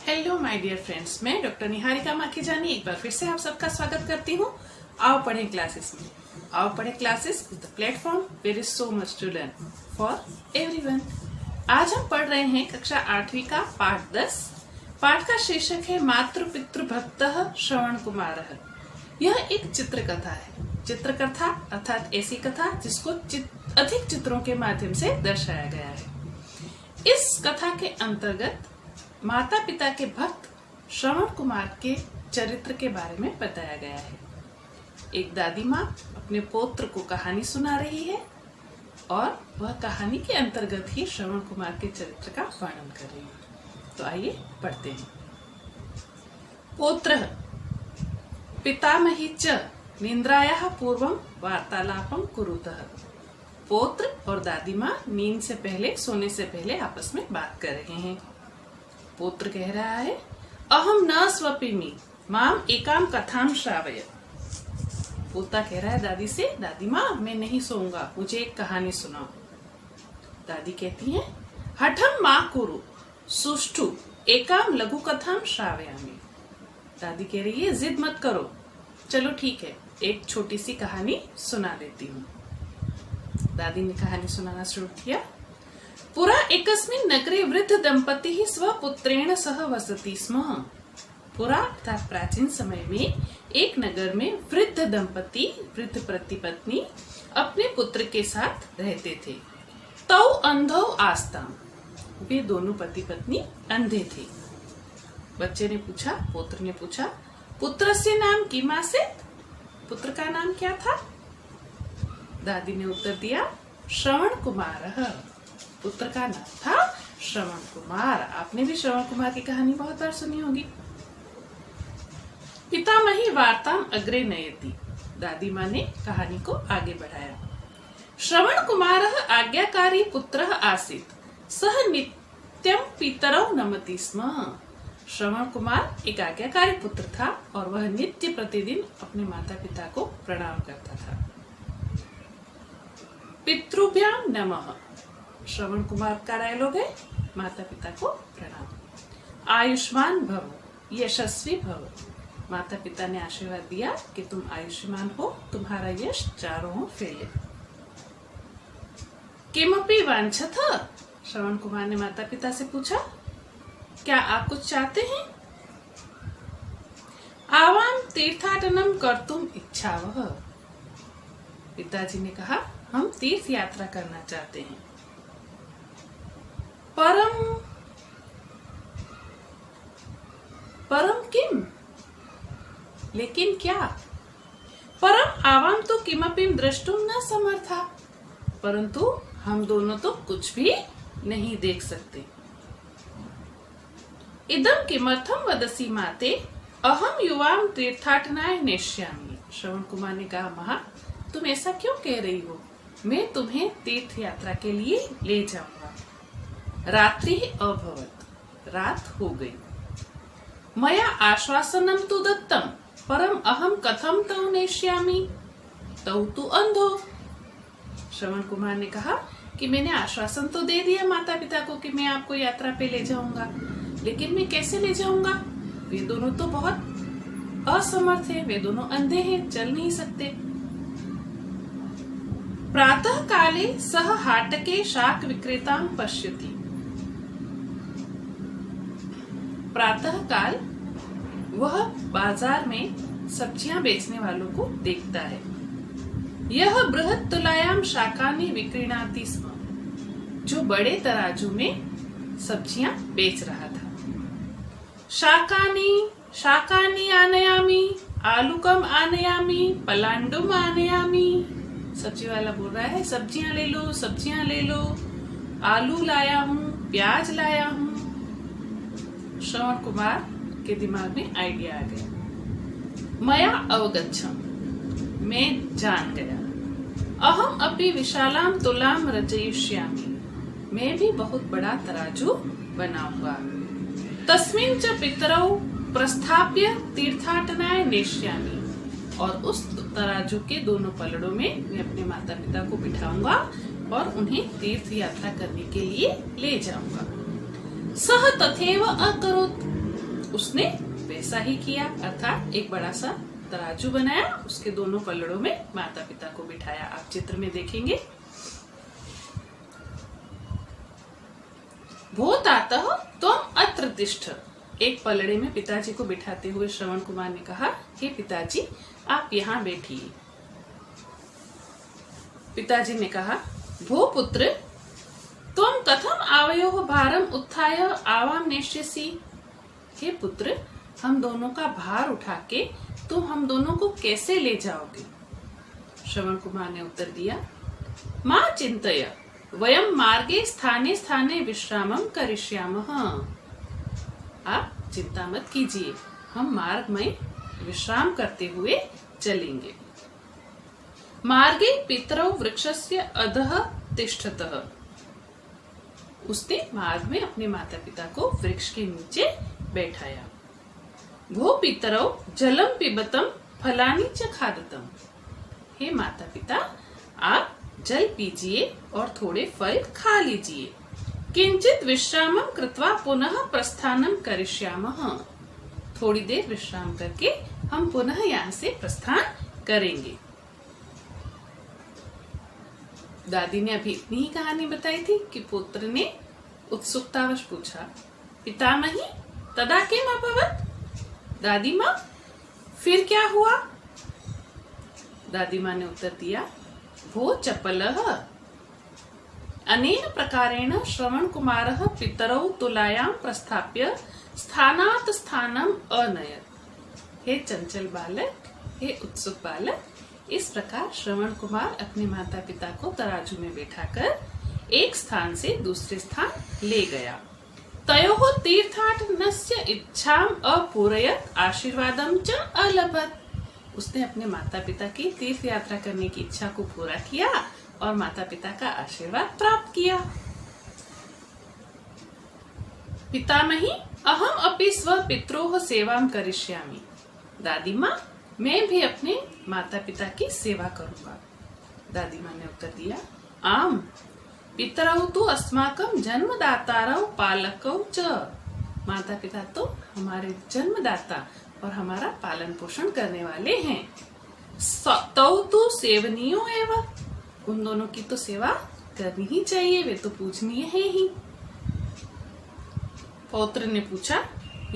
Hello my dear friends, मैं doctor Niharika Makhijani एक बार फिर से आप सबका स्वागत करती हूँ। आओ पढ़े क्लासेस में। Aao Padhe classes is the platform where is so much to learn for everyone. आज हम पढ़ रहे हैं कक्षा 8वीं का पाठ 10। पाठ का शीर्षक है मातृ पितृ भक्तः श्रवण कुमारः। यह एक चित्र कथा है। चित्रकथा अर्थात ऐसी कथा जिसको अधिक चित्रों के माध्यम से दर्शाया गया है। इस कथा के अंतर्गत माता पिता के भक्त श्रवण कुमार के चरित्र के बारे में बताया गया है। एक दादी माँ अपने पौत्र को कहानी सुना रही है और वह कहानी के अंतर्गत ही श्रवण कुमार के चरित्र का वर्णन कर रही है। तो आइए पढ़ते हैं। पौत्रः पितामही च निद्रायाः पूर्वं वार्तालापं कुरुतः। पौत्र और दादी माँ नींद से पहले, सोने से पहले आपस में बात कर रहे हैं। पुत्र कह रहा है, अहम न स्वपिमि माम एकाम कथाम श्रावय। पोता कह रहा है दादी से, दादी माँ मैं नहीं सोऊंगा, मुझे एक कहानी सुनाओ। दादी कहती है, हठम मा कुरु सुष्ठु एकाम लघु कथाम श्रावयामि। दादी कह रही है, जिद मत करो, चलो ठीक है, एक छोटी सी कहानी सुना देती हूँ। दादी ने कहानी सुनाना शुरू किया। पुरा एकस्मिन् नगरे वृद्ध दंपति स्वपुत्रेण सह वसति स्म। पुरा अर्थात प्राचीन समय में एक नगर में वृद्ध दंपति, वृद्ध पति पत्नी अपने पुत्र के साथ रहते थे। तौ अंधौ आस्ताम, वे दोनों पति पत्नी अंधे थे। बच्चे ने पूछा, पुत्र ने पूछा, पुत्रस्य नाम किमासीत्? पुत्र का नाम क्या था? दादी ने उत्तर दिया, श्रवण कुमारः। पुत्र का नाम था श्रवण कुमार। आपने भी श्रवण कुमार की कहानी बहुत बार सुनी होगी। पितामही वार्ताम अग्रे नयति। दादी माँ ने कहानी को आगे बढ़ाया। श्रवण कुमारः आज्ञाकारी पुत्रः आसीत् सह नित्यं पितरौ नमति स्म। श्रवण कुमार एक आज्ञाकारी पुत्र था और वह नित्य प्रतिदिन अपने माता पिता को प्रणाम करता था। पितृभ्याम नमः। श्रवण कुमार का डायलॉग है, माता पिता को प्रणाम। आयुष्मान भव, यशस्वी भव। माता पिता ने आशीर्वाद दिया कि तुम आयुष्मान हो, तुम्हारा यश चारों ओर फैले। किमपि वांछथ? श्रवण कुमार ने माता पिता से पूछा, क्या आप कुछ चाहते हैं? आवाम तीर्थाटनम कर्तुम इच्छावः। पिताजी ने कहा, हम तीर्थ यात्रा करना चाहते हैं। परम किम? लेकिन क्या? परम आवाम तो किमपि द्रष्टुम न समर्था। परंतु हम दोनों तो कुछ भी नहीं देख सकते। इदं किमर्थम वदसि माते अहम युवाम तीर्थाटनाय नेष्यामि। श्रवण कुमार ने कहा, माँ तुम ऐसा क्यों कह रही हो? मैं तुम्हें तीर्थ यात्रा के लिए ले जाऊंगा। रात्रि अभवत, रात हो गई। मया आश्वासनम तु दत्तम परम अहम कथम तौ नेष्यामि तौ तु अंधो। श्रवण कुमार ने कहा कि मैंने आश्वासन तो दे दिया माता पिता को कि मैं आपको यात्रा पे ले जाऊंगा, लेकिन मैं कैसे ले जाऊंगा? वे दोनों तो बहुत असमर्थ हैं, वे दोनों अंधे हैं, चल नहीं सकते। प्रातः काले सह हाटके शाक विक्रेतां पश्यति। प्रातः काल वह बाजार में सब्जियां बेचने वालों को देखता है। यह बृहत् तुलायाम शाकानि विक्रीणाति स्म। जो बड़े तराजू में सब्जियां बेच रहा था। शाकानि आनयामि, आलूकम आनयामि, पलांडुम आनयामि। सब्जी वाला बोल रहा है, सब्जियां ले लो, सब्जियां ले लो। आलू लाया हूँ, प्याज लाया हूँ। श्रवण कुमार के दिमाग में आइडिया आ गया। मया अवगच्छम, मैं जान गया। अहम अपि विशालाम तुलाम रचयिष्यामि, मैं भी बहुत बड़ा तराजू बनाऊंगा। तस्मिन् च पितरौ प्रस्थाप्य तीर्थाटनाय नेष्यामि, और उस तराजू के दोनों पलड़ों में मैं अपने माता पिता को बिठाऊंगा और उन्हें तीर्थ यात्रा करने के लिए ले जाऊंगा। सह तथैव अकरोत्, उसने वैसा ही किया, अर्थात एक बड़ा सा तराजू बनाया, उसके दोनों पलड़ों में माता पिता को बिठाया। आप चित्र में देखेंगे। भो तातः त्वम् अत्र तिष्ठ। एक पलड़े में पिताजी को बिठाते हुए श्रवण कुमार ने कहा, हे पिताजी आप यहाँ बैठिए। पिताजी ने कहा, भो पुत्र त्वं कथम आवयोः भारम उत्थाय आवाम नेष्यसि। हे पुत्र, हम दोनों का भार उठा के तुम हम दोनों को कैसे ले जाओगे। श्रवण कुमार ने उत्तर दिया, मां चिंतय वयम मार्गे स्थाने स्थाने विश्रामम करिष्यामः। आप चिंता मत कीजिए, हम मार्ग में विश्राम करते हुए चलेंगे। मार्गे पितरौ वृक्षस्य अधः तिष्ठतः। उसने मार्ग में अपने माता पिता को वृक्ष के नीचे बैठाया। भो पितरौ जलम पिबतम फलानि च खादतम। हे माता पिता आप जल पीजिए और थोड़े फल खा लीजिए। किंचित विश्रामं कृत्वा पुनः प्रस्थानम करिष्यामः। थोड़ी देर विश्राम करके हम पुनः यहाँ से प्रस्थान करेंगे। दादी ने अभी इतनी ही कहानी बताई थी कि पुत्र ने उत्सुकतावश पूछा, पितामही तदा किम अभवत्। दादी माँ फिर क्या हुआ। दादी माँ ने उत्तर दिया, भो चपलः अनेन प्रकारेण श्रवण कुमारः पितरौ तुलायां प्रस्थाप्य स्थानात् स्थानम अनयत्। हे चंचल बालक, हे उत्सुक बालक, इस प्रकार श्रवण कुमार अपने माता पिता को तराजू में बैठाकर एक स्थान से दूसरे स्थान ले गया। तयोः तीर्थाटनस्य इच्छाम अपूरयत् आशीर्वादम च अलभत। उसने अपने माता पिता की तीर्थ यात्रा करने की इच्छा को पूरा किया और माता पिता का आशीर्वाद प्राप्त किया। पितामही अहम अपि स्व पित्रोः सेवां करिष्यामि। दादी माँ मैं भी अपने माता पिता की सेवा करूंगा। दादी माँ ने उत्तर दिया, आम पितरौ तु अस्माकं जन्मदातारौ पालकौ च। माता पिता तो हमारे जन्मदाता और हमारा पालन पोषण करने वाले हैं। तौ तु सेवनीयो एव। उन दोनों की तो सेवा करनी ही चाहिए, वे तो पूजनीय है ही। पौत्र ने पूछा,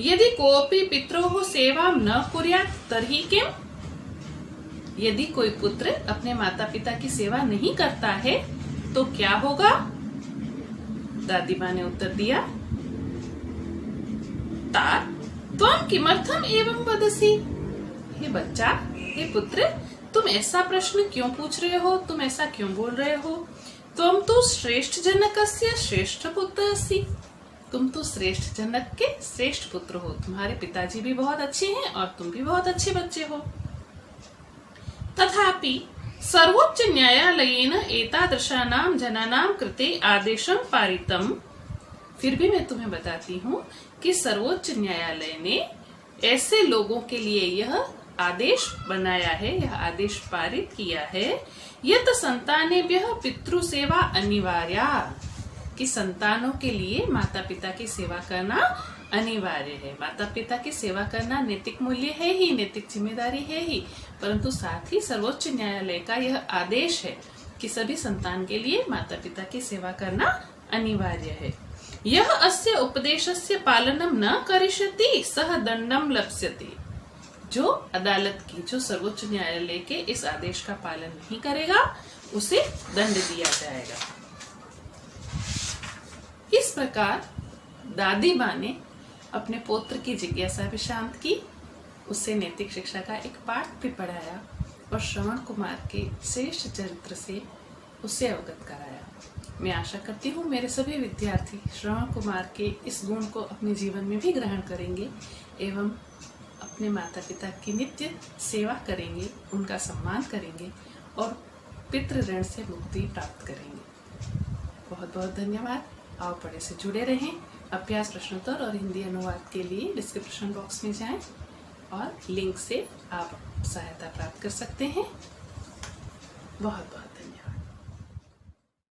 यदि कोऽपि पित्रोः सेवां न कुर्यात् तर्हि किम। यदि कोई पुत्र अपने माता पिता की सेवा नहीं करता है तो क्या होगा। दादी माँ ने उत्तर दिया, तात त्वं किमर्थम एवं वदसि। हे बच्चा, हे पुत्र, तुम ऐसा प्रश्न क्यों पूछ रहे हो, तुम ऐसा क्यों बोल रहे हो। त्वं तो श्रेष्ठ जनकस्य श्रेष्ठ पुत्र असि। तुम तो श्रेष्ठ जनक के श्रेष्ठ पुत्र हो। तुम्हारे पिताजी भी बहुत अच्छे हैं और तुम भी बहुत अच्छे बच्चे हो। तथापि सर्वोच्च न्यायालयेन एतादृशानां जनानां कृते आदेशं पारितम्। फिर भी मैं तुम्हें बताती हूँ कि सर्वोच्च न्यायालय ने ऐसे लोगों के लिए यह आदेश बनाया है, यह आदेश पारित किया है, यत् संतानेभ्यः पितृसेवा अनिवार्या, कि संतानों के लिए माता पिता की सेवा करना अनिवार्य है। माता पिता की सेवा करना नैतिक मूल्य है ही, नैतिक जिम्मेदारी है ही, परंतु साथ ही सर्वोच्च न्यायालय का यह आदेश है कि सभी संतान के लिए माता पिता की सेवा करना अनिवार्य है। यह अस्य उपदेशस्य पालनम न करिष्यति सह दंडम लप्स्यति। जो अदालत की, जो सर्वोच्च न्यायालय के इस आदेश का पालन नहीं करेगा उसे दंड दिया जाएगा। इस प्रकार दादी माँ ने अपने पुत्र की जिज्ञासा भी शांत की, उससे नैतिक शिक्षा का एक पाठ भी पढ़ाया और श्रवण कुमार के श्रेष्ठ चरित्र से उसे अवगत कराया। मैं आशा करती हूँ मेरे सभी विद्यार्थी श्रवण कुमार के इस गुण को अपने जीवन में भी ग्रहण करेंगे एवं अपने माता पिता की नित्य सेवा करेंगे, उनका सम्मान करेंगे और पितृ ऋण से मुक्ति प्राप्त करेंगे। बहुत बहुत धन्यवाद। आओ पढ़े से जुड़े रहें। अभ्यास प्रश्नोत्तर और हिंदी अनुवाद के लिए डिस्क्रिप्शन बॉक्स में जाएं और लिंक से आप सहायता प्राप्त कर सकते हैं। बहुत बहुत